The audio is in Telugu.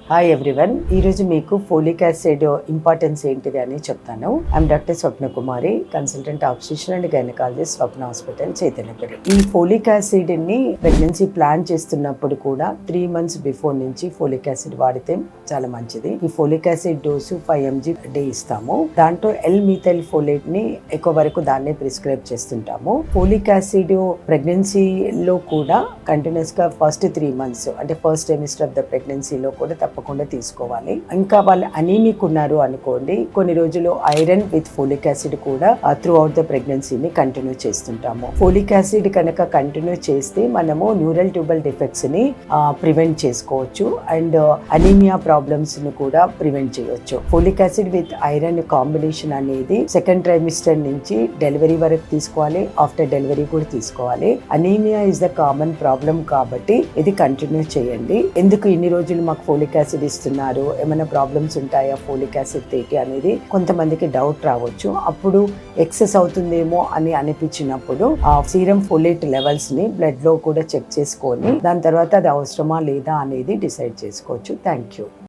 హాయ్ ఎవ్రీవన్, ఈరోజు మీకు ఫోలిక్ యాసిడ్ ఇంపార్టెన్స్ ఏంటిది అని చెప్తాను. I'm doctor Swapna Kumari, consultant obstetrician and gynaecologist, Swapna hospital, Chaitanyapuri. ఈ ఫోలిక్ యాసిడ్ ని ప్రెగ్నెన్సీ ప్లాన్ చేస్తున్నప్పుడు కూడా 3 months బిఫోర్ నుంచి ఫోలిక్ యాసిడ్ వాడితే చాలా మంచిది. ఈ folic acid dose 5 mg day ఇస్తాము. దాంట్లో L-methyl folate ని ఎక్కువ వరకు దాన్నే ప్రిస్క్రైబ్ చేస్తుంటాము. ఫోలిక్ యాసిడ్ ప్రెగ్నెన్సీలో కూడా కంటిన్యూస్ గా ఫస్ట్ 3 months అంటే ఫస్ట్ ట్రైమిస్టర్ ఆఫ్ ద ప్రెగ్నెన్సీలో కూడా తప్పకుండా తీసుకోవాలి. ఇంకా వాళ్ళు అనీమిక్ ఉన్నారు అనుకోండి, కొన్ని రోజులు ఐరన్ విత్ ఫోలిక్ యాసిడ్ కూడా త్రూ అవుట్ ద ప్రెగ్నెన్సీని కంటిన్యూ చేస్తుంటాము. ఫోలిక్ యాసిడ్ కనుక కంటిన్యూ చేస్తే మనము న్యూరల్ ట్యూబల్ డిఫెక్ట్స్ ని ప్రివెంట్ చేసుకోవచ్చు అండ్ అనీమియా ప్రాబ్లమ్స్ ని కూడా ప్రివెంట్ చేయొచ్చు. Folic acid with iron combination అనేది సెకండ్ ట్రైమిస్టర్ నుంచి డెలివరీ వరకు తీసుకోవాలి, ఆఫ్టర్ డెలివరీ కూడా తీసుకోవాలి. Anaemia is the common problem కాబట్టి ఇది కంటిన్యూ చేయండి. ఎందుకు ఇన్ని రోజులు మాకు ఫోలిక్ యాసిడ్ ఇస్తున్నారు, ఏమైనా ప్రాబ్లమ్స్ ఉంటాయా ఫోలిక్ యాసిడ్ తోటి అనేది కొంతమందికి డౌట్ రావచ్చు. అప్పుడు ఎక్సెస్ అవుతుందేమో అని అనిపించినప్పుడు ఆ సీరం ఫోలేట్ లెవెల్స్ ని బ్లడ్ లో కూడా చెక్ చేసుకొని దాని తర్వాత అది అవసరమా లేదా అనేది డిసైడ్ చేసుకోవచ్చు. Thank you.